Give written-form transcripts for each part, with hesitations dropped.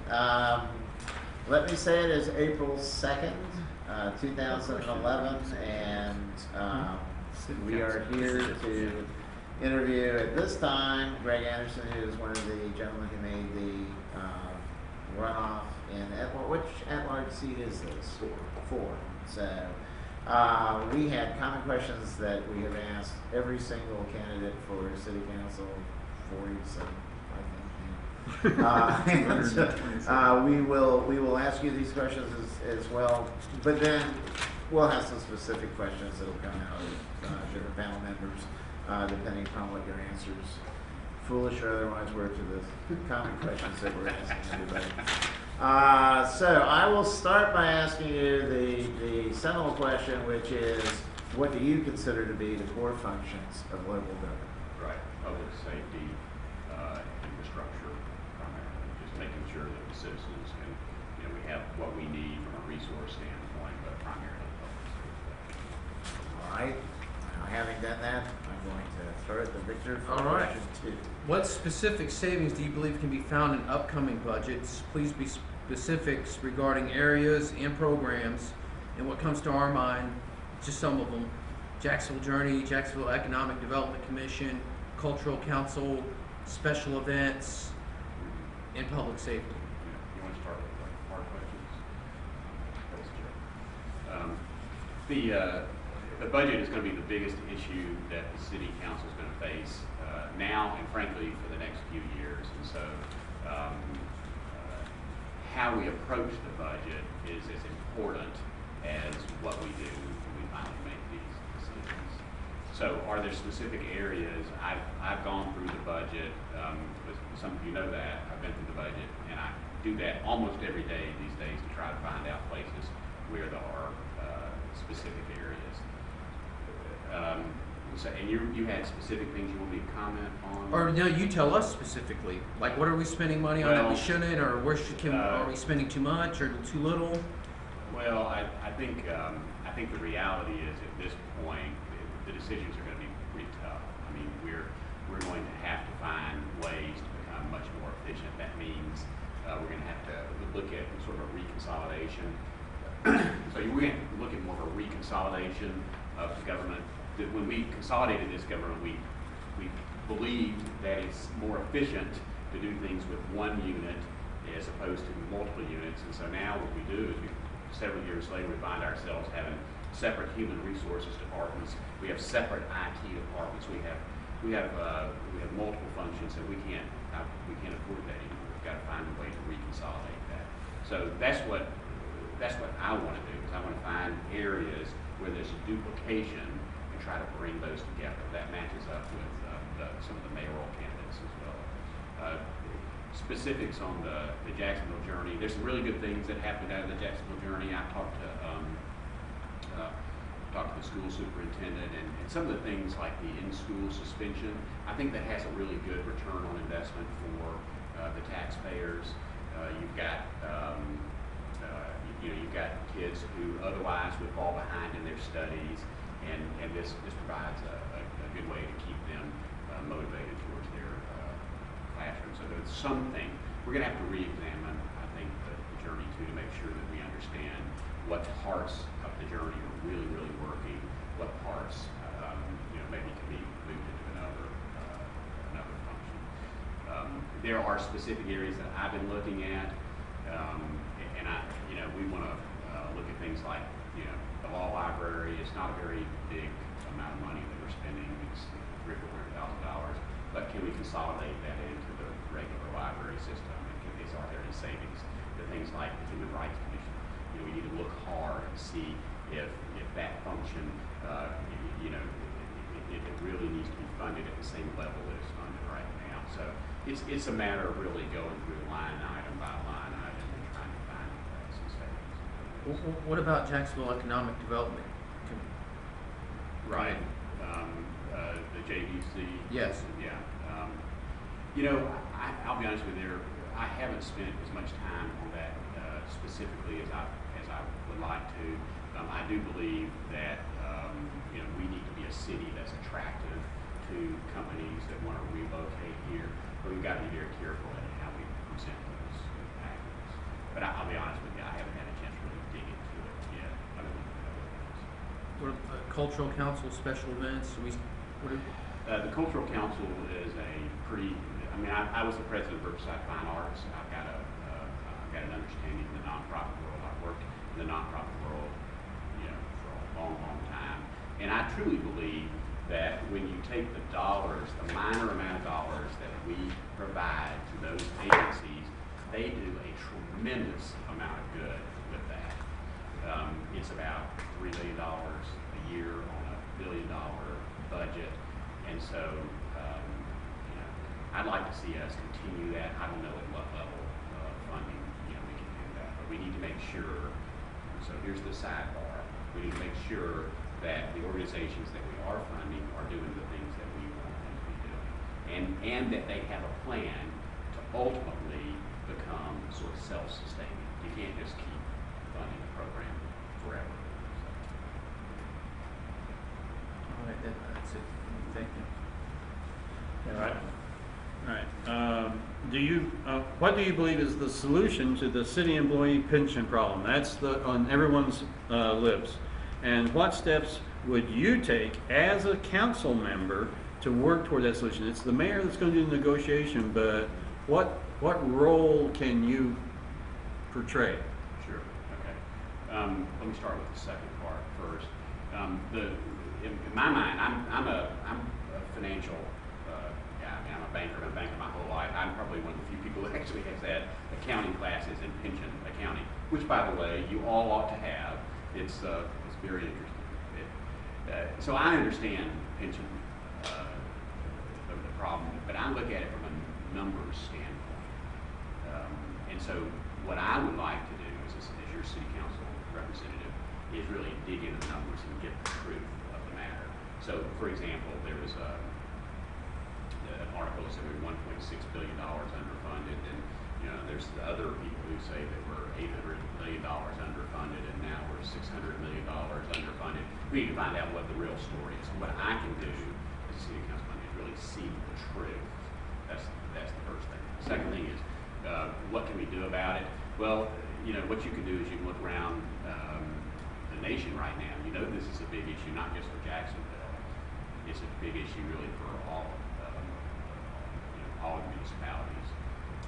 Let me say it is April 2nd, 2011, and we are here to interview at this time Greg Anderson, who is one of the gentlemen who made the runoff in which at-large seat is this? Four. So we had common questions that we have asked every single candidate for city council, 47, I think. We will ask you these questions as well, but then we'll have some specific questions that will come out of different panel members, depending upon what your answers, foolish or otherwise, were to the common questions that we're asking everybody. So I will start by asking you the seminal question, which is, what do you consider to be the core functions of local government? Right, public safety, infrastructure, primarily, just making sure that the citizens can, we have what we need from a resource standpoint, but primarily public safety. All right. Now, having done that, I'm going to throw it to Victor for question 2. What specific savings do you believe can be found in upcoming budgets? Please be specifics regarding areas and programs, and what comes to our mind, just some of them: Jacksonville Journey, Jacksonville Economic Development Commission, Cultural Council, special events, and public safety. You want to start with hard questions? The budget is going to be the biggest issue that the city council is going to face now and frankly for the next few years. And so how we approach the budget is as important as what we do when we finally make these decisions. So are there specific areas? I've gone through the budget, some of you know that, I've been through the budget, and I do that almost every day these days to try to find out places where there are specific areas. And you had specific things you want me to comment on? Or no, you tell us specifically. Like, what are we spending money on that we shouldn't, or where are we spending too much or too little? Well, I think the reality is at this point the decisions are going to be pretty tough. I mean, we're going to have to find ways to become much more efficient. That means we're going to have to look at sort of a reconsolidation. So we're going to look at more of a reconsolidation of the government. When we consolidated this government, we believed that it's more efficient to do things with one unit as opposed to multiple units. And so now what we do is, several years later, we find ourselves having separate human resources departments. We have separate IT departments. We have multiple functions, and we can't afford that anymore. We've got to find a way to reconsolidate that. So that's what I want to do. Is I want to find areas where there's a duplication and try to bring those together. That matches up with some of the mayoral candidates as well. Specifics on the Jacksonville Journey. There's some really good things that happened out of the Jacksonville Journey. I talked to the school superintendent, and some of the things like the in-school suspension. I think that has a really good return on investment for the taxpayers. You've got kids who otherwise would fall behind in their studies, and this provides a good way to keep them motivated towards their classroom. So there's something we're going to have to re-examine, I think, the journey too, to make sure that we understand what parts of the journey are really, really working, what parts maybe can be moved into another function. There are specific areas that I've been looking at, and we want to look at things like the law library. It's not a very big amount of money that we're spending. It's $300,000 or $400,000, but can we consolidate that into the regular library system? And are there any savings? The things like the Human Rights Commission. We need to look hard and see if that function, it really needs to be funded at the same level that it's funded right now. So it's a matter of really going through line item by line item and trying to find some savings. What about Jacksonville Economic Development? Right. The JVC. Yes. Yeah. I'll be honest with you. I haven't spent as much time on that specifically as I would like to. I do believe that we need to be a city that's attractive to companies that want to relocate here, but we've got to be very careful in how we present those packages. I'll be honest with you, I haven't had a chance to really dig into it yet. I don't know. What, cultural council, special events, what are, The Cultural Council is a pretty, I was the president of Riverside Fine Arts. I've got an understanding of the nonprofit world. I've worked in the nonprofit world, for a long, long time. And I truly believe that when you take the dollars, the minor amount of dollars that we provide to those agencies, they do a tremendous amount of good with that. It's about $3 million a year on a $1 billion budget. And so, I'd like to see us continue that. I don't know at what level of funding, we can do that, but we need to make sure, so here's the sidebar, we need to make sure that the organizations that we are funding are doing the things that we want them to be doing. And that they have a plan to ultimately become sort of self-sustaining. You can't just keep funding a program forever. all right, that's it. Thank you. All right. All right. What do you believe is the solution to the city employee pension problem? That's on everyone's lips. And what steps would you take as a council member to work toward that solution? It's the mayor that's going to do the negotiation, but what role can you portray? Sure. Okay. Let me start with the second part first. In my mind, I'm a financial guy. I'm a banker. I've been a banker my whole life. I'm probably one of the few people that actually has had accounting classes in pension accounting, which, by the way, you all ought to have. It's very interesting. So I understand pension, the problem, but I look at it from a numbers standpoint. And so what I would like to do as your city council representative is really dig into the numbers and get the truth of the matter. So, for example, there was an article that said we were $1.6 billion underfunded, and there's the other people who say that we're $800 million underfunded, and now we're $600 million underfunded. We need to find out what the real story is. What I can do as a city councilman is really see the truth. That's the first thing. The second thing is, what can we do about it? Well, what you can do is you can look around the nation right now. This is a big issue, not just for Jacksonville. It's a big issue really for all the municipalities.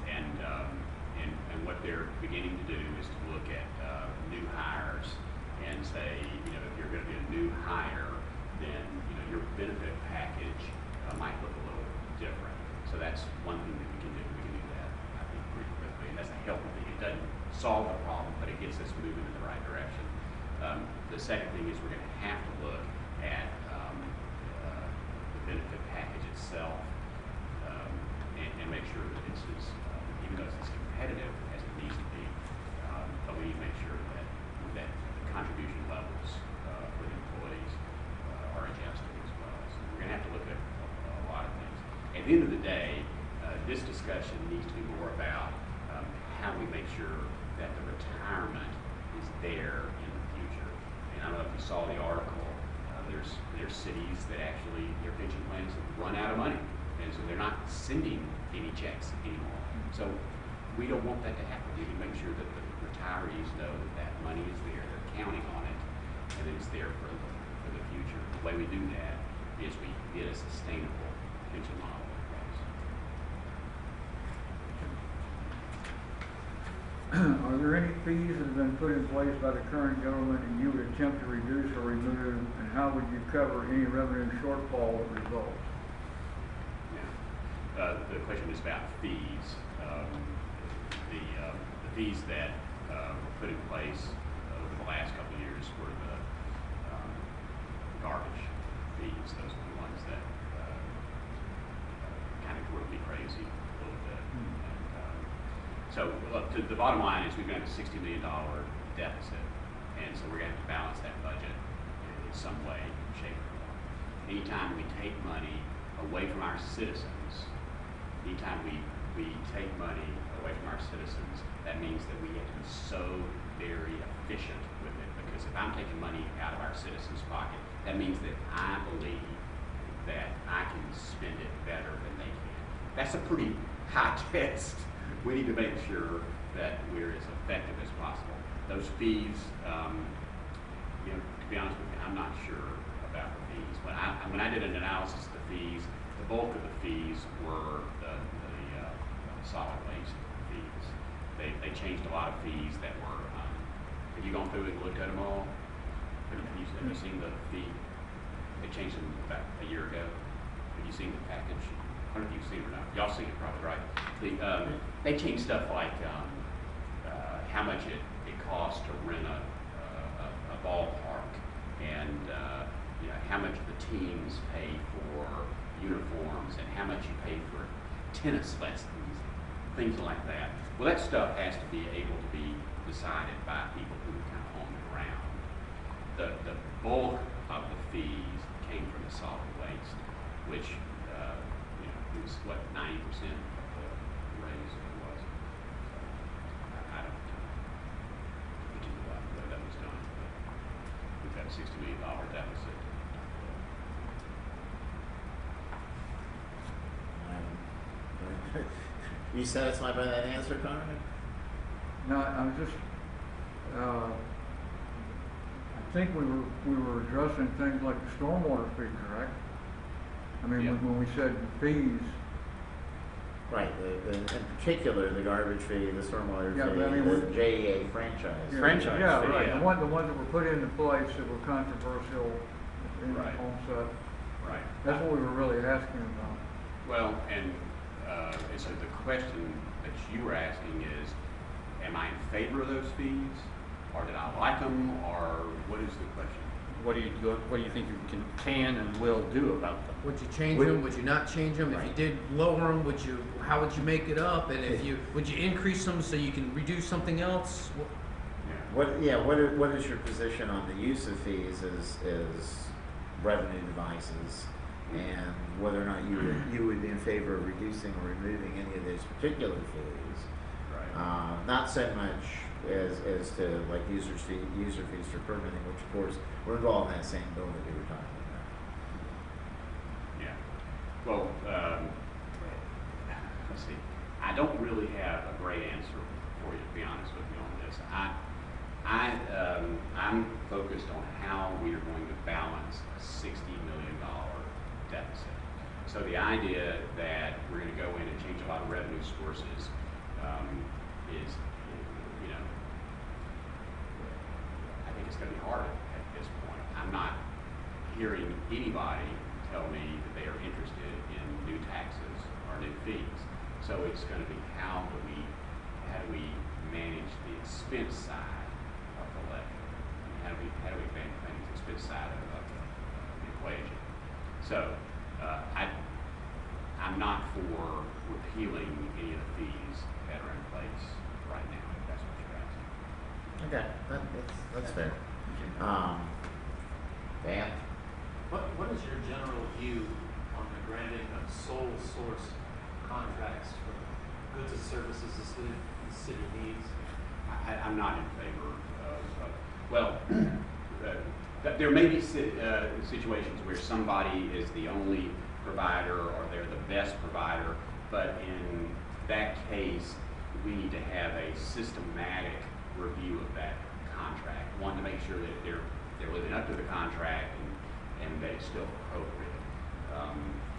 And what they're beginning to do is to look at new hires and say, if you're going to be a new hire, then your benefit package might look a little different. So that's one thing that we can do. We can do that, I think, pretty quickly, and that's a helpful thing. It doesn't solve the problem, but it gets us moving in the right direction. The second thing is we're going to have to look at the benefit package itself and make sure that it's even though it's as competitive as it needs to be, but we need to make sure that the contribution levels for the employees are adjusted as well. So we're going to have to look at a lot of things. At the end of the day, this discussion needs to be more about how we make sure that the retirement is there in the future. And I don't know if you saw the article. There's cities that actually their pension plans have run out of money, and so they're not sending any checks anymore. So we don't want that to happen. We need to make sure that the retirees know that money is there, they're counting on it, and it's there for the future. The way we do that is we get a sustainable pension model in place. Are there any fees that have been put in place by the current government and you would attempt to reduce or remove, and how would you cover any revenue shortfall that results? Yeah. The question is about fees. The fees that were put in place over the last couple of years were the garbage fees. Those are the ones that kind of drove me crazy a little bit. So the bottom line is we've got a $60 million deficit, and so we're going to have to balance that budget in some way, shape, or form. Anytime we take money away from our citizens, anytime we take money away from our citizens, that means that we have to be so very efficient with it. Because if I'm taking money out of our citizens' pocket, that means that I believe that I can spend it better than they can. That's a pretty high test we need to make sure that we're as effective as possible. Those fees, you know, to be honest with you, I'm not sure about the fees. When I did an analysis of the fees, the bulk of the fees were the solid waste fees. They changed a lot of fees that were, have you gone through and looked at them all? Have you seen the fee? They changed them about a year ago. Have you seen the package? I don't know if you've seen it or not. Y'all seen it probably, right? They changed stuff like how much it costs to rent a ballpark, and you know, how much the teams pay for uniforms, and how much you pay for tennis lessons, things like that. Well, that stuff has to be able to be decided by people who are kind of on the ground. The bulk of the fees came from the solid waste, which you know, it was what, 90% of the raise it was. I don't know particularly the way that was done, but we've got a $60 million deficit. You satisfied by that answer, Carmen? No, I'm just, I think we were addressing things like the stormwater fee, correct? I mean, Yeah. when we said fees, Right, in particular, the garbage fee, the stormwater Yeah, fee, but I mean, the JEA franchise. Franchise yeah, fee, right, yeah. the ones that were put into place that were controversial in the Right. homestead. Right. That's what we were really asking about. Well, and so the question that you were asking is, am I in favor of those fees, or did I like them, or what is the question? What do you think you can and will do about them? Would you change them? Would you not change them? If you did lower them, how would you make it up? And would you increase them so you can reduce something else? Yeah. What is your position on the use of fees as revenue devices, and whether or not you would be in favor of reducing or removing any of those particular fees? Right. Not so much as to like user fees for permitting, which of course were involved in that same bill that we were talking about. Yeah. Well, let's see. I don't really have a great answer for you, to be honest with you on this. I'm focused on how we are going to balance a $60 million deficit. So the idea that we're going to go in and change a lot of revenue sources is, you know, I think it's going to be hard at this point. I'm not hearing anybody tell me that they are interested in new taxes or new fees. So it's going to be how do we manage the expense side of the levy? How do we manage the expense side of the equation? So I'm not for repealing any of the fees that are in place right now, if that's what you're asking. Okay, that's fair. Dan? What is your general view on the granting of sole source contracts for goods and services the city needs? I'm not in favor of well, there may be situations where somebody is the only provider or they're the best provider, but in that case, we need to have a systematic review of that contract. One, to make sure that they're living up to the contract and that it's still appropriate.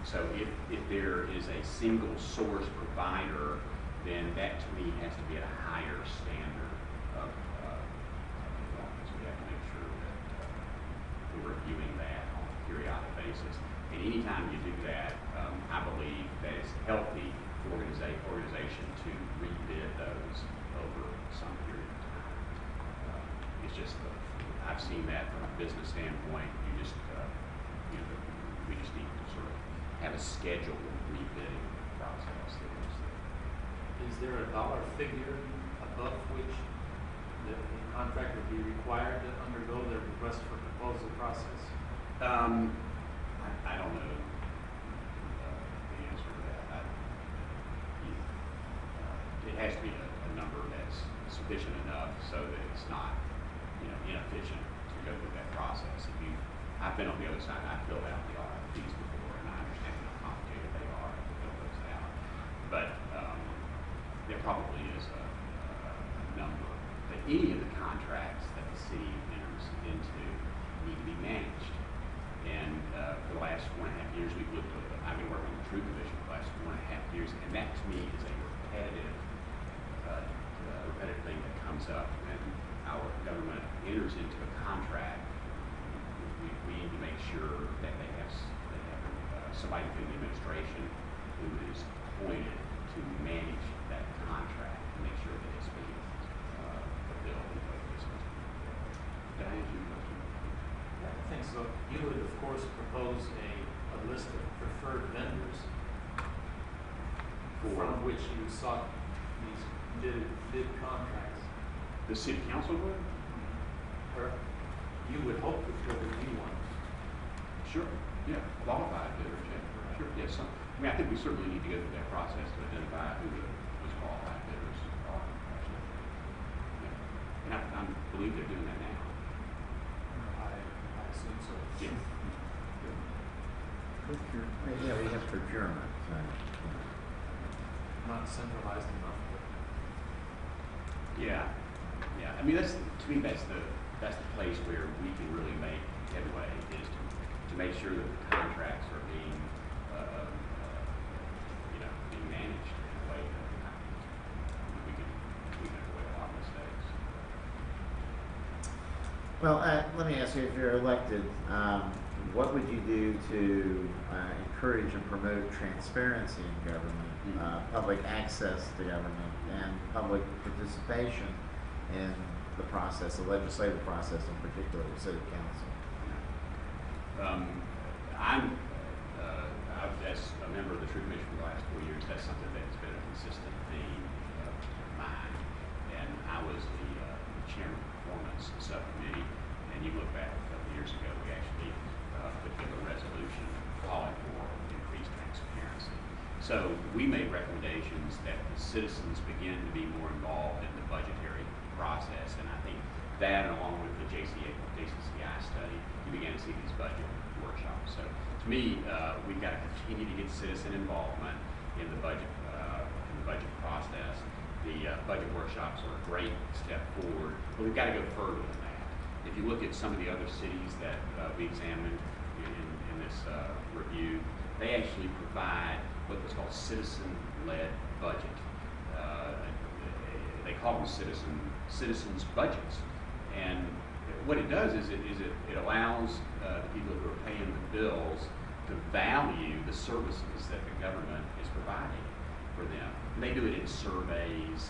So if there is a single source provider, then that to me has to be at a higher standard of performance. We have to make sure that we're reviewing that on a periodic basis. And anytime you do that, I believe that it's healthy for organization to rebid those over some period of time. It's just, I've seen that from a business standpoint. We just need to sort of have a scheduled rebidding process. Is there a dollar figure above which the contract would be required to undergo the request for proposal process? I don't know the answer to that. It has to be a number that's sufficient enough so that it's not, inefficient to go through that process. I've been on the other side. I've filled out the RFPs before, and I understand how complicated they are to fill those out. But there probably is a number, but any of the contracts that the city enters into need to be managed. And for the last 4.5 years, we've looked at, I've been working on the True Commission for the last 4.5 years, and that to me is a repetitive thing that comes up when our government enters into a contract. We need to make sure that they have somebody within the administration who is appointed to manage that contract and make sure that it's being fulfilled in the way it's supposed to be. Did I answer your question? Yeah, I think so. You would, of course, propose a list of preferred vendors from which you sought these bid contracts. The city council would? Or you would hope that there would be one. Sure, yeah, qualified bidders, yeah, sure, yes. I mean, I think we certainly need to go through that process to identify who those qualified bidders are, absolutely. Yeah. And I believe they're doing that now. I assume so. Yeah. Yeah, we have procurement. Not centralized enough. Yeah, yeah. I mean, to me, that's the place where we can really make headway, is to make sure that the contracts are being, being managed in a way that we can avoid a lot of mistakes. Well, let me ask you, if you're elected, what would you do to encourage and promote transparency in government, public access to government, and public participation in the process, the legislative process in particular, the city council? As a member of the True Commission for the last 4 years, that's something that's been a consistent theme of mine. And I was the chairman of the performance subcommittee, and you look back a couple of years ago, we actually put together a resolution calling for increased transparency. So we made recommendations that the citizens begin to be more involved in the budgetary process, and I think that, along with the JCCI study, you began to see these budget workshops. So to me, we've got to continue to get citizen involvement in the budget process. The budget workshops are a great step forward, but we've got to go further than that. If you look at some of the other cities that we examined in this review, they actually provide what was called citizen-led budget. They call them citizens budgets, and what it does is it allows the people who are paying the bills to value the services that the government is providing for them. And they do it in surveys,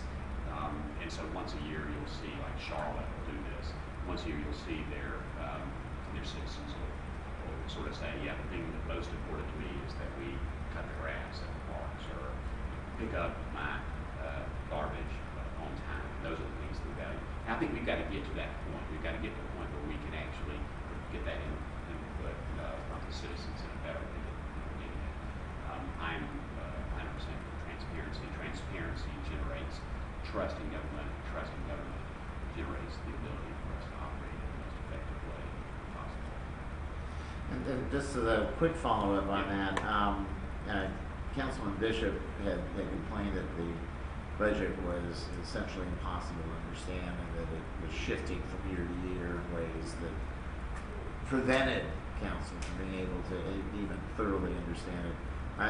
and so once a year you'll see, like Charlotte will do this. Once a year you'll see their citizens will sort of say, yeah, the thing that most important to me is that we cut the grass at the parks, or pick up my garbage on time. Those are the things that we value. And I think we've got to get to that point. We've got to get to the point where we can actually get that input from the citizens in a better way than we're getting it. I'm 100% for transparency. Transparency generates trust in government. Trust in government generates the ability for us to operate in the most effective way possible. And just as a quick follow-up on that, Councilman Bishop had complained that the budget was essentially impossible to understand, and that it was shifting from year to year in ways that prevented council from being able to even thoroughly understand it. I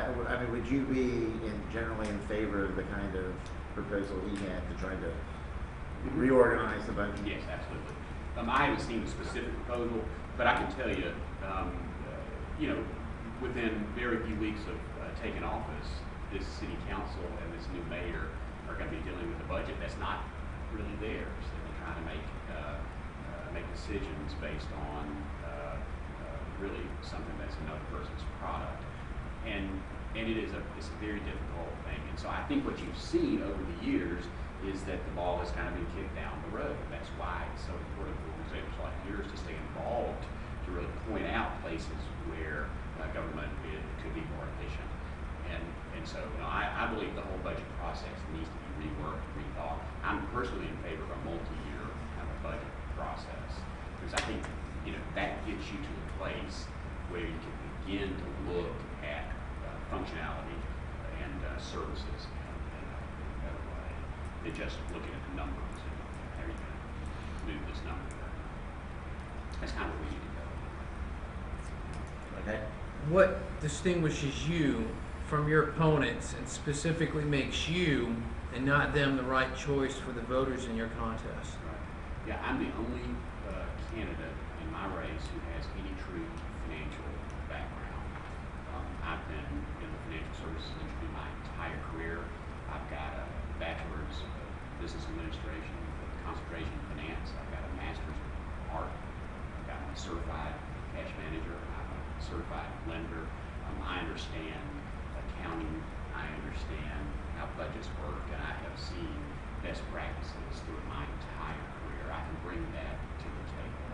mean, would you be generally in favor of the kind of proposal he had to try to reorganize the budget? Yes, absolutely. I haven't seen the specific proposal, but I can tell you, within very few weeks of taking office, this city council and this new mayor are going to be dealing with a budget that's not really theirs. They're trying to make decisions based on really something that's another person's product, and it's a very difficult thing. And so I think what you've seen over the years is that the ball has kind of been kicked down the road. That's why it's so important for organizations like yours to stay involved, to really point out places where government could be more efficient. And so I believe the whole budget process needs to be reworked, rethought. I'm personally in favor of a multi-year kind of budget process, because I think that gets you to a place where you can begin to look at functionality and services in a better way. than just looking at the numbers and how are you going to move this number. That's kind of where we need to go. Okay. What distinguishes you from your opponents and specifically makes you and not them the right choice for the voters in your contest? Yeah, I'm the only candidate in my race who has any true financial background. I've been in the financial services industry my entire career. I've got a bachelor's of business administration with concentration in finance. I've got a master's of art. I've got a certified cash manager. I'm a certified lender. I understand accounting. I understand how budgets work, and I have seen best practices through my entire career. I can bring that to the table.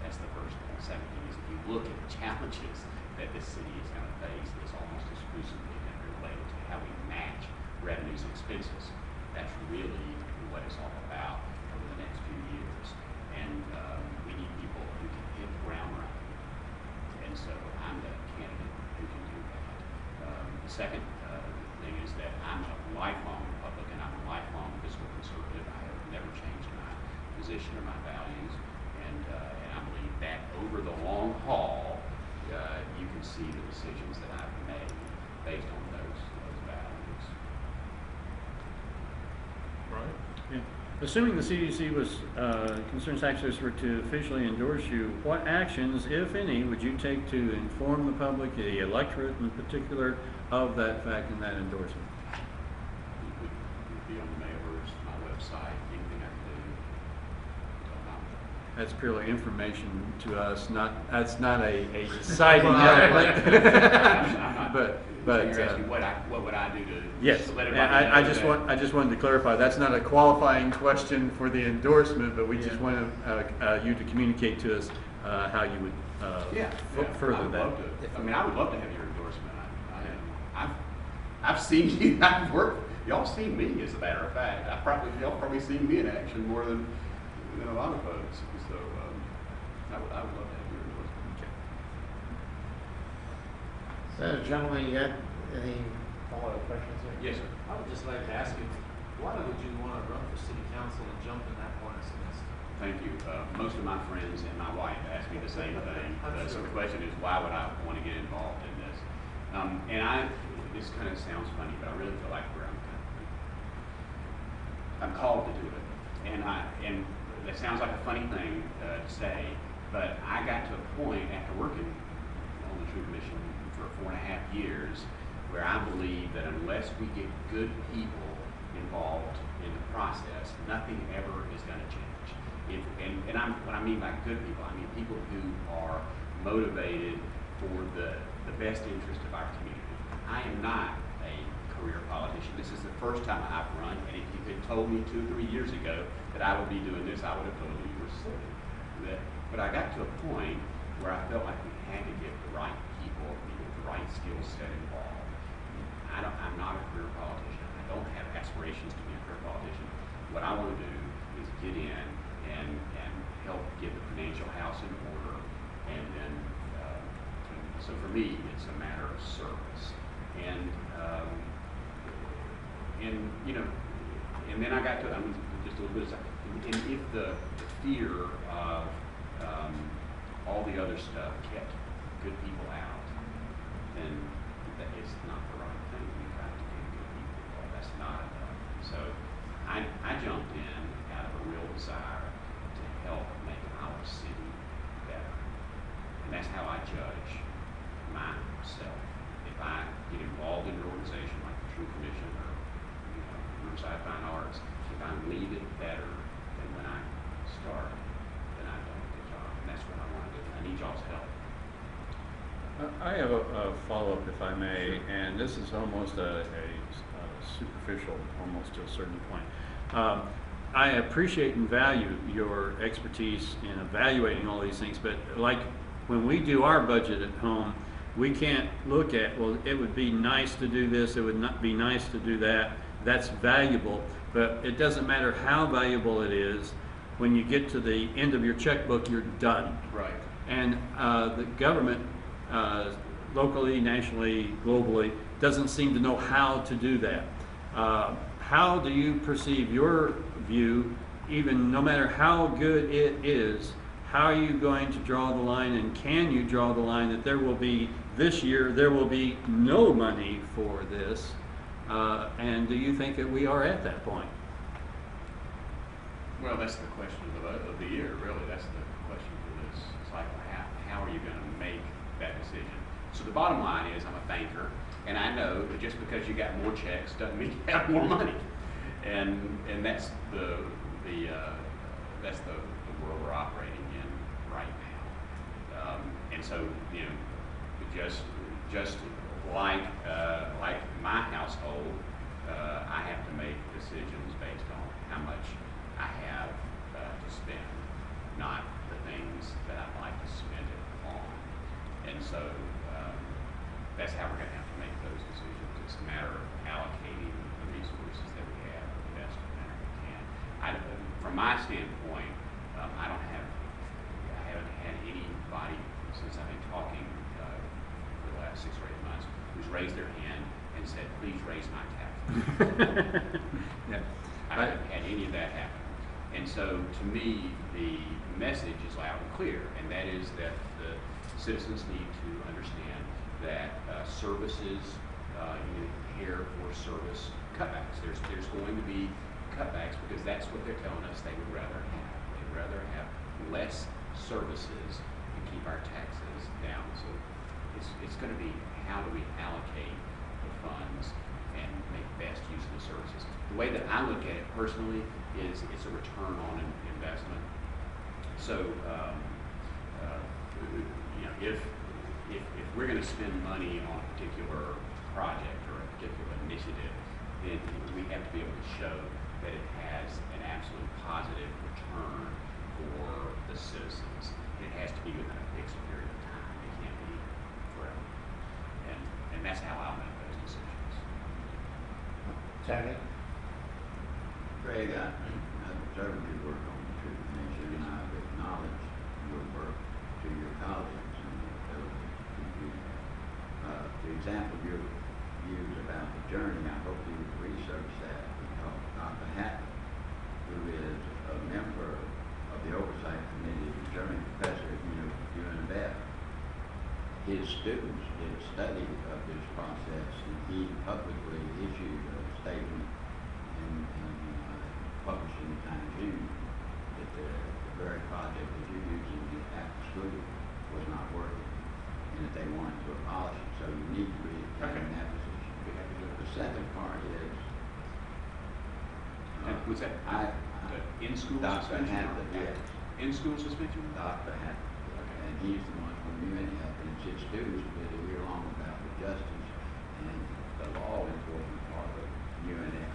That's the first thing. Second thing is, if you look at the challenges that this city is going to face, it's almost exclusively going to be related to how we match revenues and expenses. That's really what it's all about over the next few years. And we need people who can hit the ground running. And so I'm the candidate who can do that. The second thing is that I'm a lifelong Republican. I'm a lifelong fiscal conservative. I have never changed my position or my values. And I believe that over the long haul, you can see the decisions that I've made based on those values. Right. Yeah. Assuming the CDC was concerned taxpayers were to officially endorse you, what actions, if any, would you take to inform the public, the electorate in particular, of that fact and that endorsement? It would be on the mailers, my website, anything I can do. That's purely information to us. That's not a deciding I'm element. not, but you're asking what would I do to yes, let and everybody I know just that? I just wanted to clarify. That's not a qualifying question for the endorsement, but we just want you to communicate to us how you would further I would that. love to. I mean, I would love to have your endorsement. I've seen you. I've worked. Y'all seen me, as a matter of fact. Y'all probably seen me in action more than a lot of folks. So I would love to have your endorsement. So, gentlemen, you got any follow-up questions? Yes, sir. I would just like to ask you, why would you want to run for city council and jump in that hornet's nest? Thank you. Most of my friends and my wife ask me the same thing. So the question is, why would I want to get involved in this? This kind of sounds funny, but I really feel like I'm called to do it. And that sounds like a funny thing to say, but I got to a point after working on the True Commission for 4.5 years where I believe that unless we get good people involved in the process, nothing ever is going to change. What I mean by good people, I mean people who are motivated for the best interest of our community. I am not a career politician. This is the first time I've run, and if you had told me 2 or 3 years ago that I would be doing this, I would have told you you were silly. But I got to a point where I felt like we had to get the right people with the right skill set involved. I'm not a career politician. I don't have aspirations to be a career politician. What I want to do is get in and help get the financial house in order, and then so for me, it's a matter of service. And then I got to, just a little bit of, and if the fear of all the other stuff kept good people out, then that is not the right thing. We've got to get good people involved. That's not enough. So I jumped in out of a real desire to help make our city better. And that's how I judge myself. If I get involved in an organization like the True Commission or Riverside Fine Arts, if I leave it better than when I started, then I've done a good job. And that's what I want to do. I need y'all's help. I have a follow-up, if I may, and this is almost a superficial, almost to a certain point. I appreciate and value your expertise in evaluating all these things, but like when we do our budget at home, we can't look at, well, it would be nice to do this, it would not be nice to do that. That's valuable, but it doesn't matter how valuable it is. When you get to the end of your checkbook, you're done. Right. And the government, locally, nationally, globally, doesn't seem to know how to do that. how do you perceive your view, even no matter how good it is, how are you going to draw the line, and can you draw the line that there will be, this year, there will be no money for this? And do you think that we are at that point? Well, that's the question of the year, really. That's the question for this cycle. How are you going to make that decision? So the bottom line is, I'm a banker, and I know that just because you got more checks doesn't mean you have more money. And that's the world we're operating in right now. And so, you know, just like my household, I have to make decisions based on how much I have to spend, not the things that I'd like to spend it on. And so that's how we're going to have to make those decisions. It's a matter of allocating the resources that we have the best manner we can. From my standpoint, I haven't had anybody since I've been talking for the last 6 or 8 months who's raised their hand and said, please raise my taxes. Yeah. I haven't had any of that happen. And so to me, the message is loud and clear, and that is that the citizens need to understand that services, you prepare for service cutbacks. There's going to be cutbacks because that's what they're telling us they would rather have. They'd rather have less services and keep our taxes down. So it's going to be, how do we allocate the funds and make best use of the services? The way that I look at it personally is it's a return on an investment. So, you know, if we're going to spend money on a particular project or a particular initiative, then we have to be able to show that it has an absolute positive return for the citizens. It has to be within a fixed period of time. It can't be forever. And that's how I'll make those decisions. Tony? Greg, I've observed your work on the Truth Commission, and I've acknowledged your work to your colleagues and your ability to do that. The example you used about the journey, I hope you research that, because Dr. Hatton, who is a member of the Oversight Committee, the Journey Professor at UNF, his students did a study of this process, and he publicly issued a statement and published in the Times Union that the very project that you're using after school was not working, and that they wanted to abolish it. So you need to be in that position. The second part is, What's that? In-school Dr. suspension? Hatton, yes. In-school suspension? Dr. Hatton, and he's the one from UNF, and it's his students who did a year-long about the justice and the law enforcement part of UNF.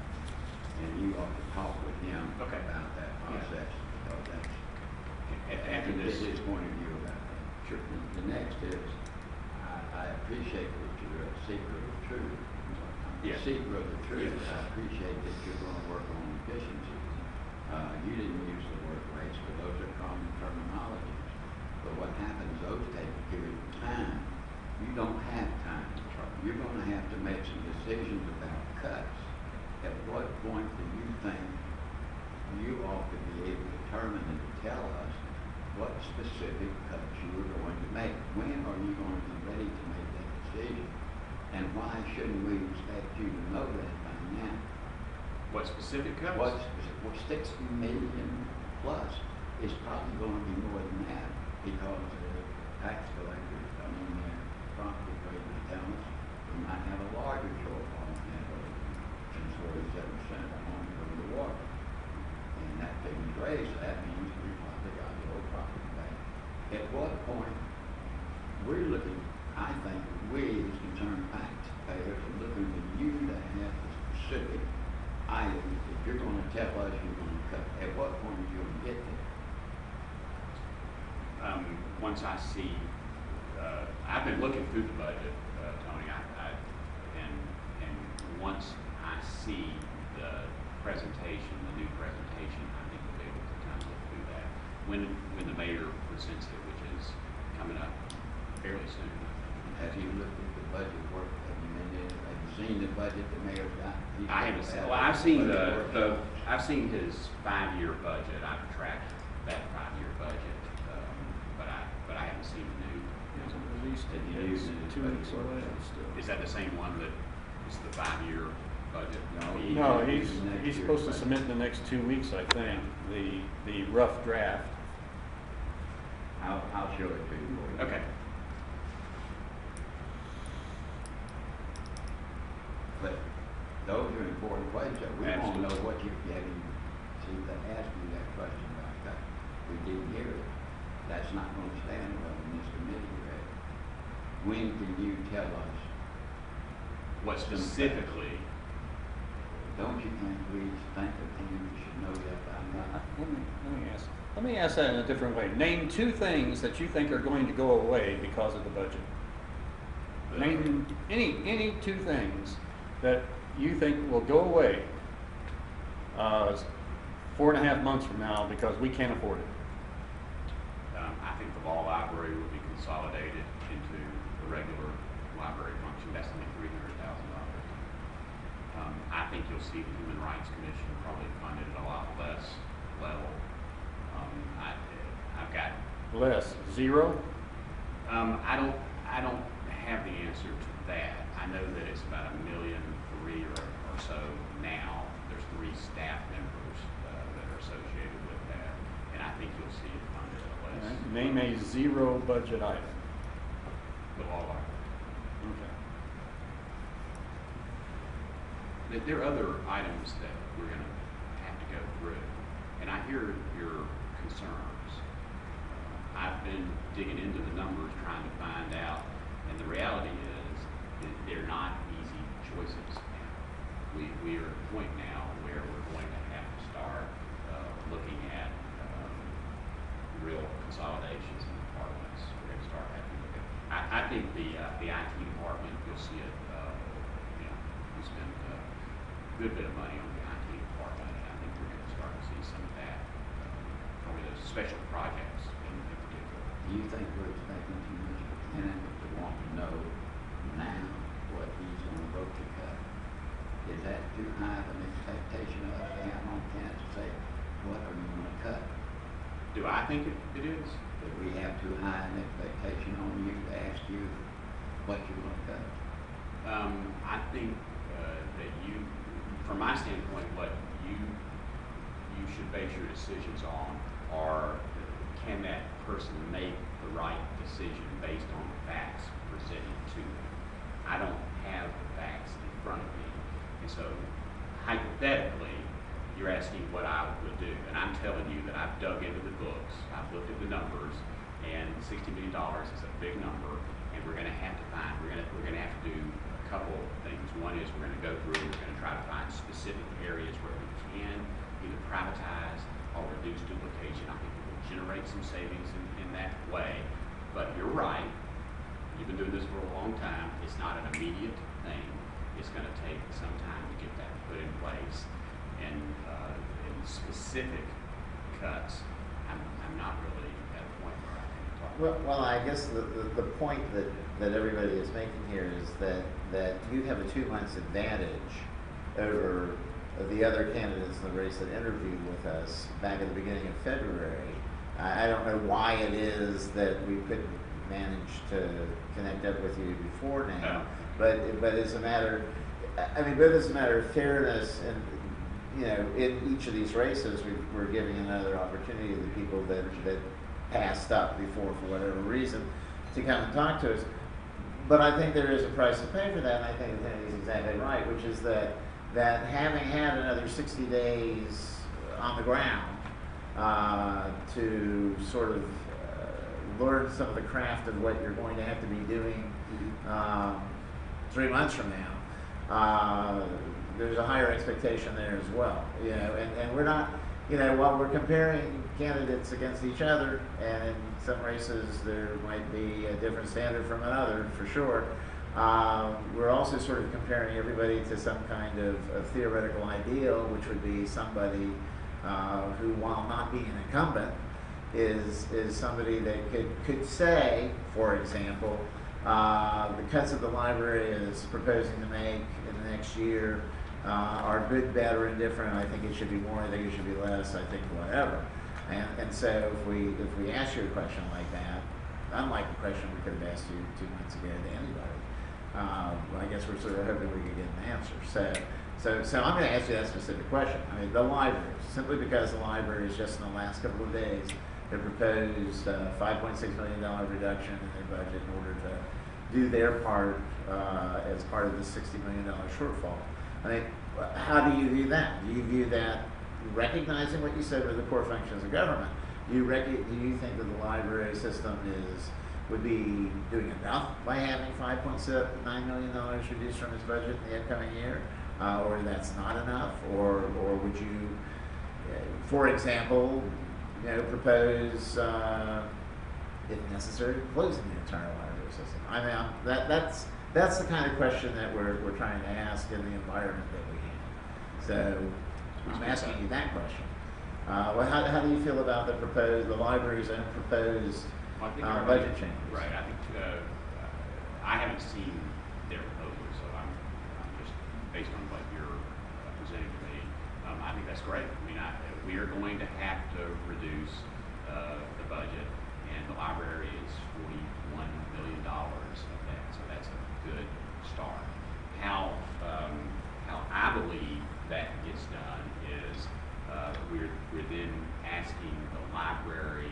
And you ought to talk with him about that process, because that's After this, his point of view about that. Sure. The next is, I appreciate that you're a seeker of truth. Yeah. Seeker of the truth. Yeah. I appreciate that you're going to work on efficiency. You didn't use the word waste, but those are common terminologies. But what happens, those take a period of time. You don't have time. You're going to have to make some decisions about cuts. At what point do you think you ought to be able to determine and to tell us what specific cuts you are going to make? When are you going to be ready to make that decision? And why shouldn't we expect you to know that by now? what specific cuts? What 6 million plus is probably going to be more than that, because the tax collectors, property appraisers tell us we might have a larger shortfall in that area, since 47% are going to go to the water. And that figure's raised, so that means we probably got the old property back. At what point, we're looking, I think, we as concerned taxpayers are looking for you to have the specific items that you're going to tell us you're going to cut. At what point are you going to get there? Once I see, I've been looking through the budget, Tony, and once I see the presentation, the new presentation, I think we'll be able to kind of look through that. When the mayor presents it, which is coming up fairly soon. Have you looked at the budget work? Have you seen the budget the mayor's got? I haven't seen, well, I've seen I've seen his 5-year budget. I've tracked that 5-year budget, but I haven't seen the new. Hasn't released it Have yet. you It's used it? 2 weeks away still. Is that the same one that is the 5-year budget? No, Next he's year's supposed to budget. submit in the next 2 weeks, I think, the rough draft. I'll show it to you. Okay. But those are important questions. We want to Absolutely. know what you getting. See, they asked you that question about that. We didn't hear it. That's not going to stand well in this committee, Greg. When can you tell us? What specifically? Don't you think we think that you should know that by now? Let me ask that in a different way. Name 2 things that you think are going to go away because of the budget. Name any 2 things that you think will go away 4.5 months from now because we can't afford it. I think the law library will be consolidated into the regular library function. That's only $300,000. I think you'll see the Human Rights Commission probably funded at a lot less level. I've got Less. 0? I don't have the answer to that. I know that it's about $1.3 million or so now. There's 3 staff members that are associated with that, and I think you'll see it funded at less. Name a 0 budget item. The law library. Okay. There are other items that we're going to have to go through, and I hear your concerns. I've been digging into the numbers, trying to find out, and the reality is that they're not easy choices now. We are at a point now where we're going to have to start looking at real consolidations in departments. We're going to start having to look at. I think the IT department, you'll see it. We spend a good bit of money on the IT department, and I think we're going to start to see some of that. Probably those special projects in particular. Do you think we're expecting too much of a candidate to want to know now what he's going to vote to cut? Is that too high of an expectation of us to have on candidate to say, what are you going to cut? Do I think it is? That we have too high an expectation on you to ask you what you're going to cut? I think that you, from my standpoint, what you should base your decisions on are, can that person make the right decision based on the facts presented to them? I don't have the facts in front of me, and so hypothetically, you're asking what I would do, and I'm telling you that I've dug into the books, I've looked at the numbers, and $60 million is a big number, and we're going to have to find, we're going to have to do a couple of things. One is we're going to go through, we're going to try to find specific areas where we can either privatize or reduce duplication. I think it will generate some savings in that way. But you're right, you've been doing this for a long time. It's not an immediate thing. It's going to take some time to get that put in place. And in specific cuts, I'm not really at a point where I can talk about. Well, I guess the point that everybody is making here is that you have a 2 months advantage over the other candidates in the race that interviewed with us back at the beginning of February. I don't know why it is that we couldn't manage to connect up with you before now, but it's a matter. I mean, but it's a matter of fairness, and in each of these races, we're giving another opportunity to the people that passed up before for whatever reason to come and talk to us. But I think there is a price to pay for that, and I think he's exactly right, which is that having had another 60 days on the ground to sort of learn some of the craft of what you're going to have to be doing 3 months from now, there's a higher expectation there as well. And we're not, while we're comparing candidates against each other, and in some races there might be a different standard from another, for sure, we're also sort of comparing everybody to some kind of theoretical ideal, which would be somebody who, while not being an incumbent, is somebody that could say, for example, The cuts that the library is proposing to make in the next year are good, bad, or indifferent. I think it should be more, I think it should be less, I think whatever. And so if we ask you a question like that, unlike the question we could have asked you 2 months ago to anybody, I guess we're sort of hoping we could get an answer. So I'm going to ask you that specific question. I mean, the library, simply because the library is just in the last couple of days, they proposed a $5.6 million reduction in their budget in order to do their part as part of the $60 million shortfall. I mean, how do you view that? Do you view that recognizing what you said with the core functions of government? Do you think that the library system would be doing enough by having $5.9 million reduced from its budget in the upcoming year, or that's not enough, or would you, for example, propose, if necessary, closing the entire library system? I mean, that's the kind of question that we're trying to ask in the environment that we have. So I'm asking you that question. Well, how do you feel about the library's own proposed budget changes? Right. I think I haven't seen their proposal, so I'm just based on what you're presenting to me. I think that's great. I mean, we are going to have to reduce the budget, and the library is $41 million of that, so that's a good start. How I believe that gets done is we're then asking the library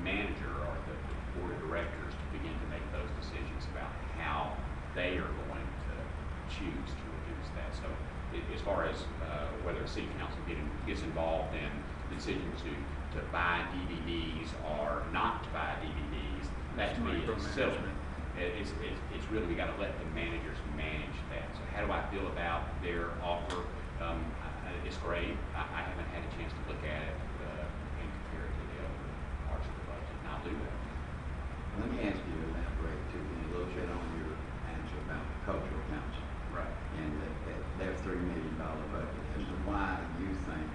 manager or the board of directors to begin to make those decisions about how they are going to choose to reduce that. So as far as whether the city council gets involved in the decision to buy DVDs or not to buy DVDs, that to me is silly. It's really, we got to let the managers manage that. So how do I feel about their offer? It's great. I haven't had a chance to look at it and compare it to the other parts of the budget, and I'll do that. Let me ask you to elaborate too, a little bit on your answer about the cultural council. Right. And their $3 million budget, as to why you think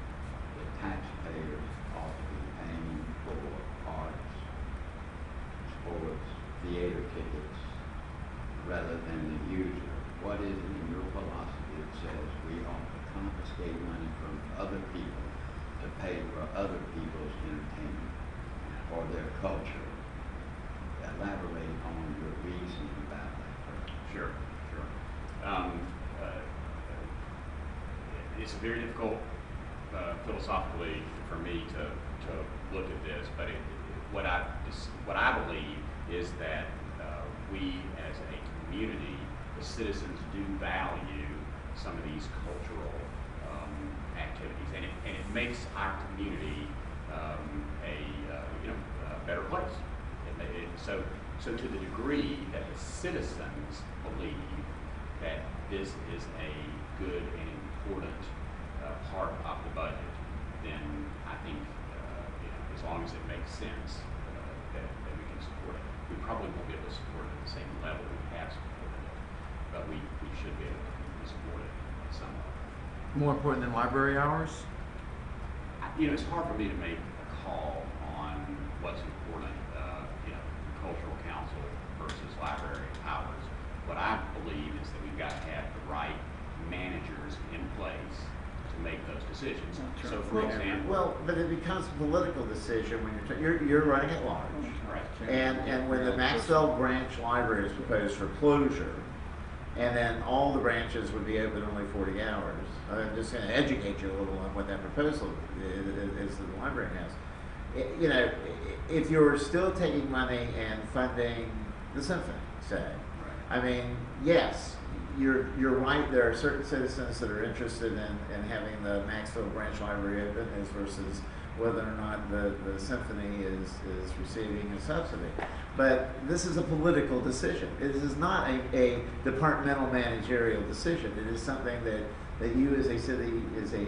the taxpayers ought to be paying for arts, sports, theater tickets, rather than the user. What is it in your philosophy that says we ought to confiscate money from other people to pay for other people's entertainment or their culture? Elaborate on your reasoning about that first. Sure. It's very difficult philosophically for me to look at this, but what I believe is that we as a community, the citizens, do value some of these cultural activities, and it makes our community a better place. So to the degree that the citizens believe that this is a good and important part of the budget, then I think as long as it makes sense that we can support it. We probably won't be able to support it at the same level we have supported it, but we should be able to support it somewhat. More important than library hours? It's hard for me to make a call on what's important, cultural council versus library hours. What I believe is that we've got to have the right managers in place to make those decisions. So, for example, well, but it becomes a political decision when you're running at large, right? And when the Maxwell branch library is proposed for closure, and then all the branches would be open only 40 hours. I'm just going to educate you a little on what that proposal is that the library has. If you're still taking money and funding the symphony, say, I mean, yes, you're right. There are certain citizens that are interested in having the Maxwell branch library open, as versus whether or not the symphony is receiving a subsidy. But this is a political decision. It is not a departmental managerial decision. It is something that you as a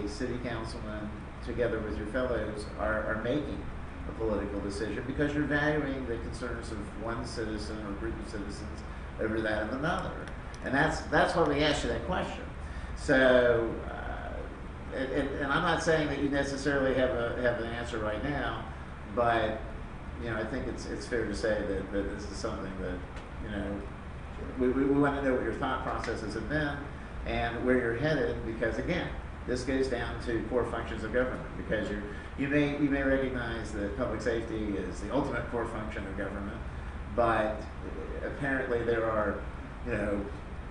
city councilman, together with your fellows, are making a political decision because you're valuing the concerns of one citizen or group of citizens over that of another. And that's why we asked you that question. So, and I'm not saying that you necessarily have an answer right now, but I think it's fair to say that this is something that you know, we want to know what your thought processes have been and where you're headed, because again, this goes down to core functions of government, because you may recognize that public safety is the ultimate core function of government, but apparently there are, you know,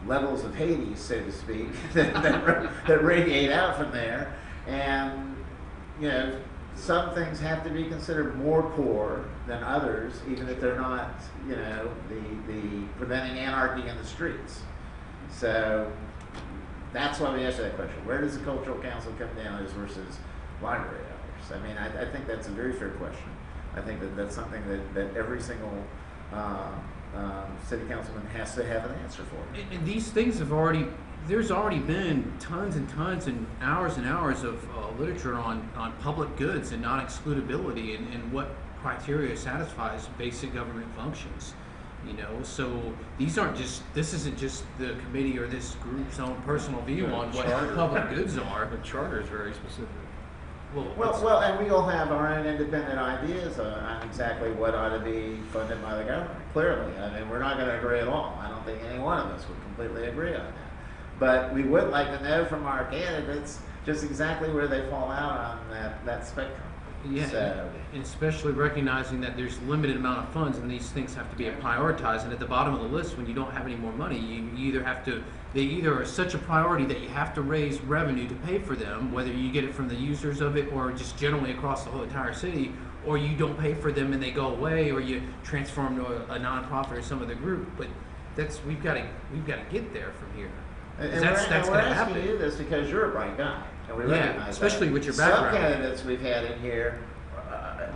levels of Hades, so to speak, that radiate out from there, and you know, some things have to be considered more core than others, even if they're not, you know, the preventing anarchy in the streets. So that's why we asked that question. Where does the cultural council come down as versus library hours? I mean, I think that's a very fair question. I think that's something that every single city councilman has to have an answer for. And these things have already, there's already been tons and tons and hours of literature on public goods and non-excludability and what criteria satisfies basic government functions. You know, so these aren't just, this isn't just the committee or this group's own personal view on what public goods are. The charter is very specific. Well, and we all have our own independent ideas on exactly what ought to be funded by the government. Clearly, I mean, we're not going to agree at all. I don't think any one of us would completely agree on that. But we would like to know from our candidates just exactly where they fall out on that spectrum. Yeah, So, and especially recognizing that there's limited amount of funds and these things have to be prioritized. And at the bottom of the list, when you don't have any more money, you either have to, they either are such a priority that you have to raise revenue to pay for them, whether you get it from the users of it or just generally across the whole entire city, or you don't pay for them and they go away, or you transfer them to a nonprofit or some other group. But that's, we've got to get there from here. and That's we're going to asking happen. you this because you're a bright guy. And we Yeah, recognize especially that. with your background. Some candidates we've had in here,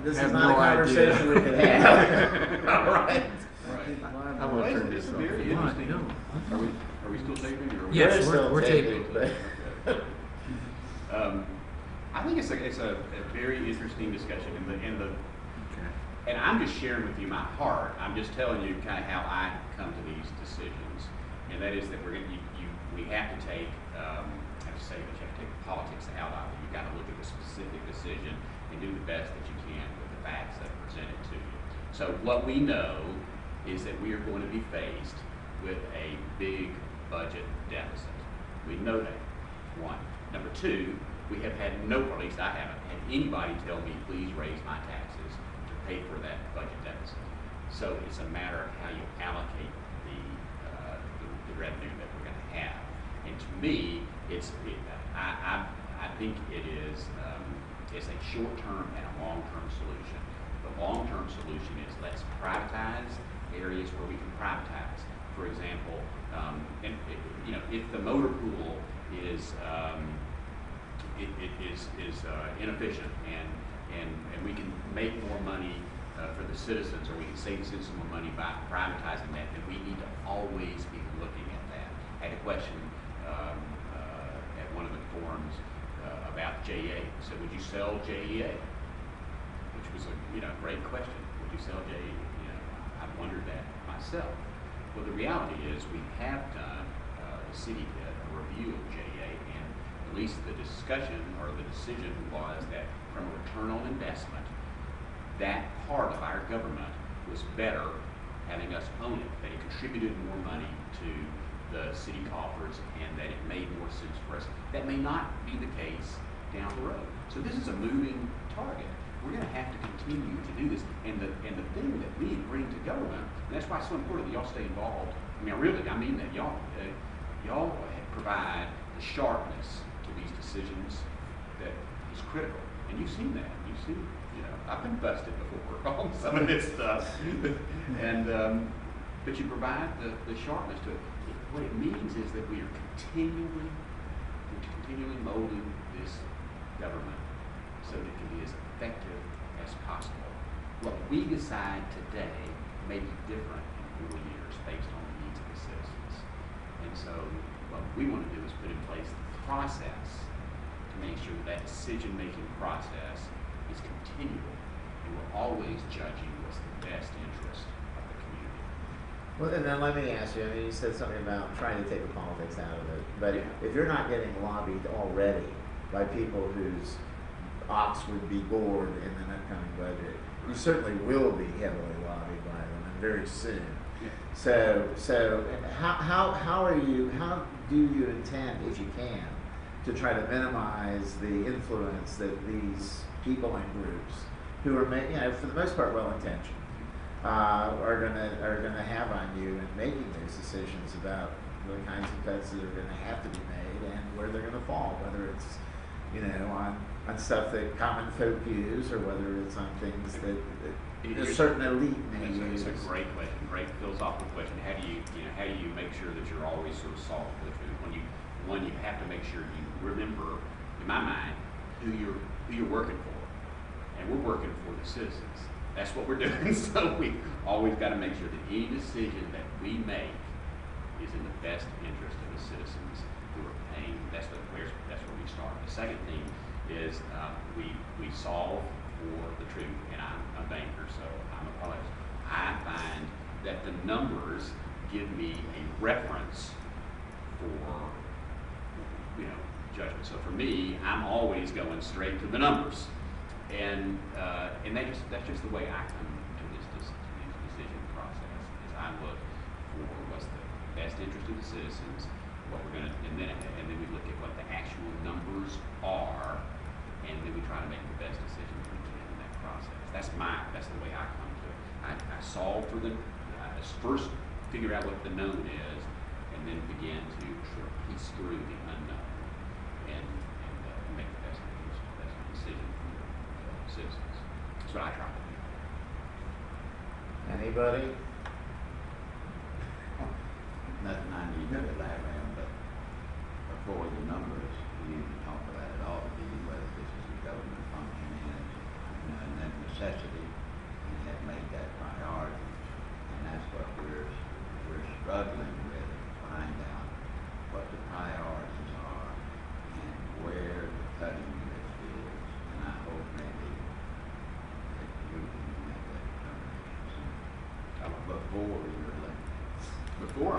this Have is not no a conversation we could have. All right. I'm gonna turn It's this a off. very Come on, interesting. no. Are we still taping or? Are we- Yes, still we're taping, taping. but I think it's a very interesting discussion, and I'm just sharing with you my heart. I'm just telling you kind of how I come to these decisions, and that is that we have to take, I have to say that you have to take politics out of it. You got to look at the specific decision and do the best that you can with the facts that are presented to you. So what we know is that we are going to be faced with a big budget deficit. We know that, one. Number two, we have had no, or at least I haven't had anybody tell me, please raise my taxes to pay for that budget deficit. So it's a matter of how you allocate the revenue that we're going to have. And to me, I think it is it's a short-term and a long-term solution. The long-term solution is let's privatize areas where we can privatize. For example, if the motor pool is inefficient and we can make more money for the citizens, or we can save the citizens more money by privatizing that, then we need to always be looking at that. I had a question at one of the forums about JEA. So would you sell JEA? Which was a great question. Would you sell JEA? I've wondered that myself. Well, the reality is we have done, the city did a review of JEA, and at least the discussion or the decision was that from a return on investment, that part of our government was better having us own it, that it contributed more money to the city coffers and that it made more sense for us. That may not be the case down the road. So this is a moving target. We're going to have to continue to do this. And the thing that we bring to government, and that's why it's so important that y'all stay involved. I mean that y'all provide the sharpness to these decisions that is critical. And you've seen that. You've seen, I've been busted before on some of this stuff. And but you provide the sharpness to it. What it means is that we are continually molding this government so that it can be as effective as possible. What we decide today may be different in 4 years based on the needs of the citizens. And so what we want to do is put in place the process to make sure that decision-making process is continual, and we're always judging what's the best interest of the community. well, and then let me ask you. I mean, you said something about trying to take the politics out of it, but Yeah. if you're not getting lobbied already by people whose ox would be gored in the upcoming budget, you certainly will be heavily lobbied by them, and very soon. So how do you intend, if you can, to try to minimize the influence that these people and groups who are, for the most part, well-intentioned, are gonna have on you in making those decisions about the kinds of cuts that are gonna have to be made and where they're gonna fall, whether it's, on stuff that common folk use, or whether it's on things that a certain elite may use. It's a great question, great philosophical question. How do you make sure that you're always sort of solving the truth? When you have to make sure you remember, in my mind, who you're working for, and we're working for the citizens. That's what we're doing. So we always got to make sure that any decision that we make is in the best interest of the citizens who are paying. That's where we start. The second thing is we solve for the truth, and I'm a banker, so I'm a politician. I find that the numbers give me a reference for judgment. So for me, I'm always going straight to the numbers, and that's just the way I come to this decision process. Is I look for what's the best interest of the citizens, what we're gonna, and then we look at what the actual numbers are, and then we try to make the best decision we can in that process. That's the way I come to it. I solve for first figure out what the known is, and then begin to sort of piece through the unknown and make the best decision for the citizens. That's what I try to do. Anybody? Nothing I need to elaborate on, but before the numbers, we need to talk about it all, whether this is a government function and that necessity, and have made that priority. And that's what we're struggling with, to find out what the priorities are and where the cutting list is. And I hope maybe that you can make that determination before you're elected. Before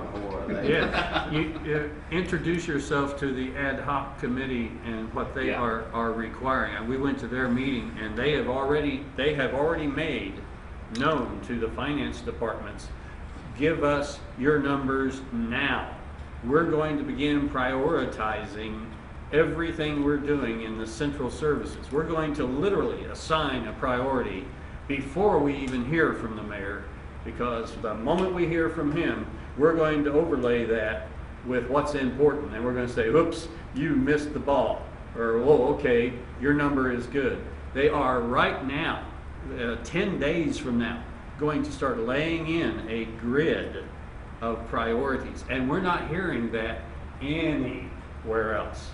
elected. Yeah, you introduce yourself to the ad hoc committee and what they are requiring. And we went to their meeting, and they have already made known to the finance departments, give us your numbers now. We're going to begin prioritizing everything we're doing in the central services. We're going to literally assign a priority before we even hear from the mayor, because the moment we hear from him, we're going to overlay that with what's important, and we're going to say, oops, you missed the ball, or, oh, okay, your number is good. They are right now, 10 days from now, going to start laying in a grid of priorities, and we're not hearing that anywhere else,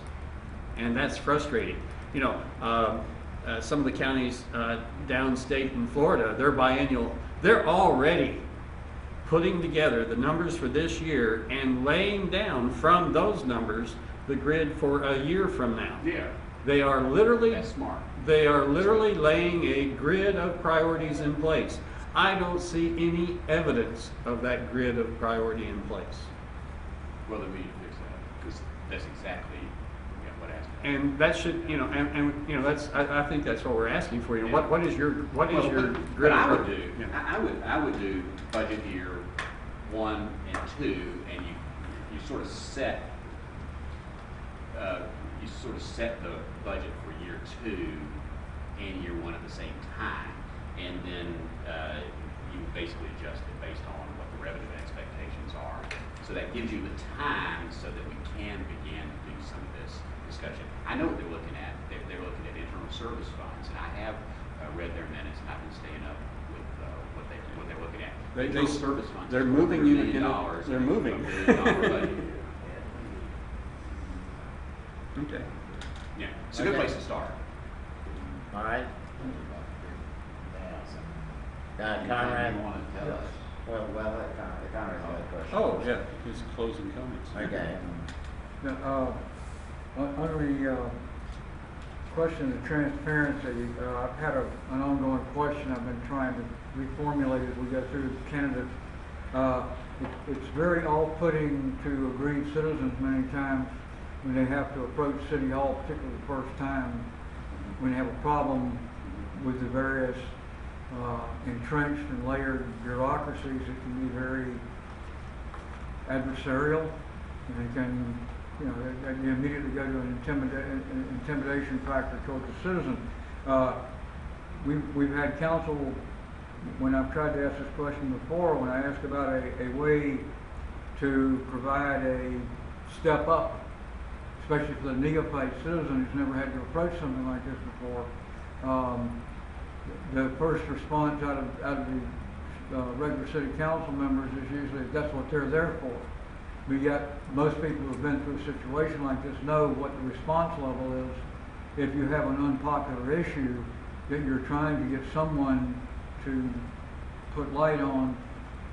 and that's frustrating. Some of the counties downstate in Florida, their biennial, they're already putting together the numbers for this year and laying down from those numbers the grid for a year from now. Yeah. They are literally, That's smart. they are literally laying a grid of priorities in place. I don't see any evidence of that grid of priority in place. Well, then we need to fix that, because that's exactly what has to happen. And that should, that's, I think that's what we're asking for. What is your grid? What I would of- do, yeah. I would do budget year 1 and 2, and you sort of set the budget for year 2 and year 1 at the same time, and then you basically adjust it based on what the revenue expectations are. So that gives you the time so that we can begin to do some of this discussion. I know what they're looking at. They're looking at internal service funds, and I have read their minutes, and I've been staying up with what they're looking at. Internal service funds. They're moving you $1 million. they're moving. $1 million budget. Okay. Yeah, it's a good place to start. All right. Anything Conrad. you want to tell us? Well, let Conrad got a question. Oh, yeah, his closing comments. Okay. Now, under the question of transparency, I've had an ongoing question I've been trying to reformulate as we go through the candidates. It's very off-putting to aggrieved citizens many times when they have to approach City Hall, particularly the first time, when they have a problem with the various entrenched and layered bureaucracies, it can be very adversarial, and it can, you know, they immediately go to an intimidation factor towards the citizen. We've had counsel, when I've tried to ask this question before, when I asked about a way to provide a step up, especially for the neophyte citizen who's never had to approach something like this before, the first response out of the regular city council members is usually that's what they're there for. But yet, most people who have been through a situation like this know what the response level is if you have an unpopular issue that you're trying to get someone to put light on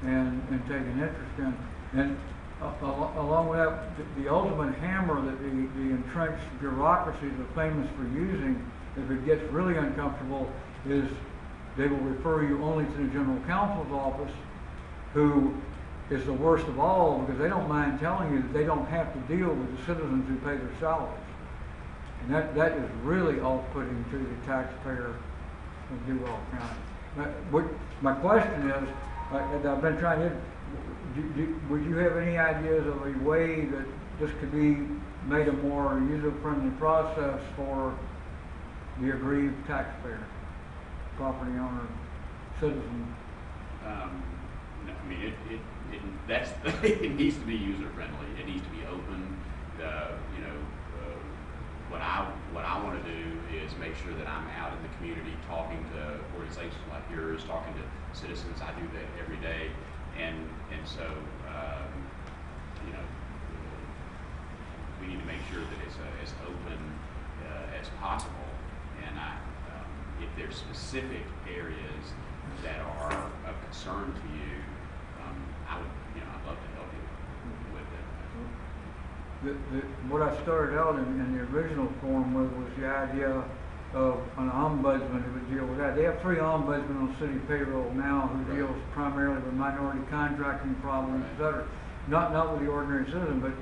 and take an interest in. And along with that, the ultimate hammer that the entrenched bureaucracies are famous for using, if it gets really uncomfortable, is they will refer you only to the general counsel's office, who is the worst of all because they don't mind telling you that they don't have to deal with the citizens who pay their salaries. And that is really off-putting to the taxpayer of Duval County. My question is, I've been trying to, would you have any ideas of a way that this could be made a more user-friendly process for the aggrieved taxpayer, property owner, citizen? No, I mean, it needs to be user-friendly. It needs to be open. You know, what I want to do is make sure that I'm out in the community talking to organizations like yours, talking to citizens. I do that every day, and so you know, we need to make sure that it's as open as possible. And if there's specific areas that are of concern to you, I'd love to help you with it. What I started out in the original form with was the idea of an ombudsman who would deal with that. They have 3 ombudsmen on city payroll now who deals primarily with minority contracting problems, et cetera. Not with the ordinary citizen, but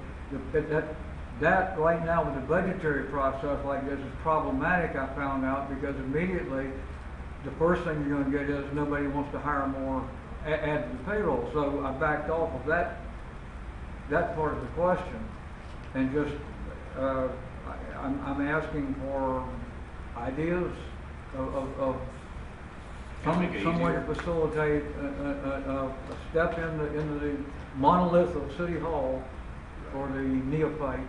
that right now with the budgetary process like this is problematic, I found out, because immediately the first thing you're going to get is nobody wants to hire more, add to the payroll. So I backed off of that part of the question, and just I'm asking for ideas of some way to facilitate a step into the monolith of City Hall for the neophyte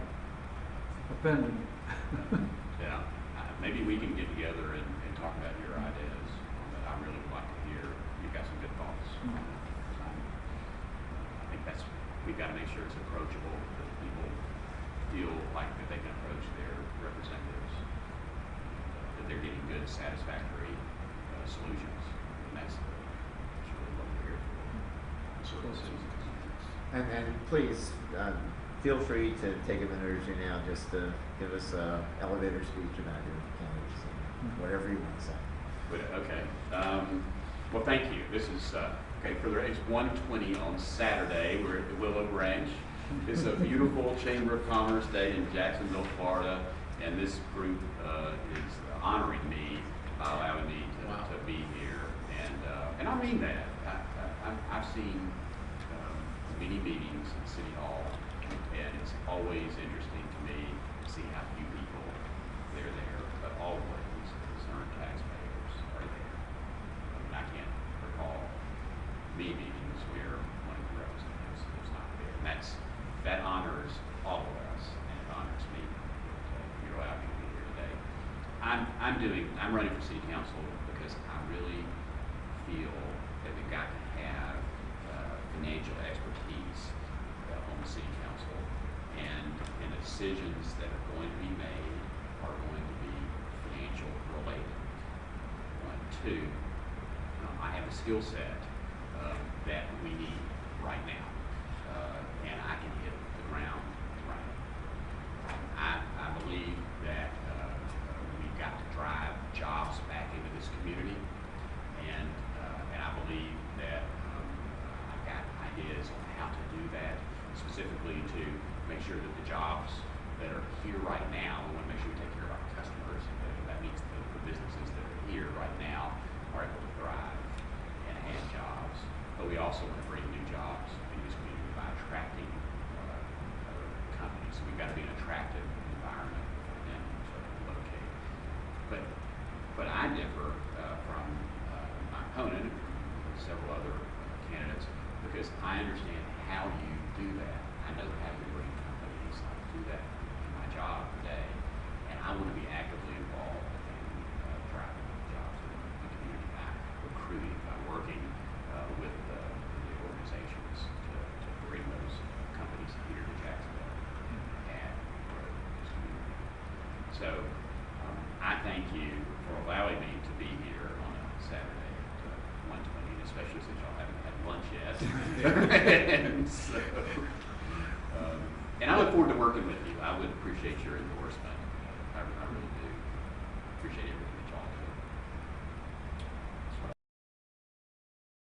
offended. Yeah, maybe we can get together and talk about your ideas. I really would like to hear. You've got some good thoughts. I think we've got to make sure it's approachable, that people feel like that they can approach their representatives, that they're getting good, satisfactory solutions. And that's really what we're here for. Sort of citizens. And please, feel free to take a minute or two now just to give us an elevator speech about your candidacy, whatever you want to say. Okay. Well, thank you. This is okay. It's 1:20 on Saturday. We're at the Willow Branch. It's a beautiful Chamber of Commerce day in Jacksonville, Florida, and this group is honoring me by allowing me to be here. And I mean that. I've seen many meetings in City Hall, and it's always interesting to me to see how few people they're there, but always concerned taxpayers are there. I mean, I can't recall meetings where one of the representatives was not there. And that honors all of us, and it honors me that you're allowed me to be here today. I'm running for city council because I really feel that we've got to have financial expertise on the city council, and the decisions that are going to be made are going to be financial related. 1, 2, I have a skill set that we need right now, and I can hit the ground running. I believe that we've got to drive jobs back into this community, and I believe that I've got ideas on how to do that, specifically to make sure that the jobs that are here right now, we want to make sure we take care of our customers. That means the businesses that are here right now are able to thrive. differ from my opponent and from several other candidates because I understand how you do that. I know how you bring companies. I do that in my job today, and I want to be actively involved in driving jobs in the community by recruiting, by working with the organizations to bring those companies here to Jacksonville and grow this community. So I thank you for allowing me to be here on a Saturday at 1:20, especially since y'all haven't had lunch yet. And so, and I look forward to working with you. I would appreciate your endorsement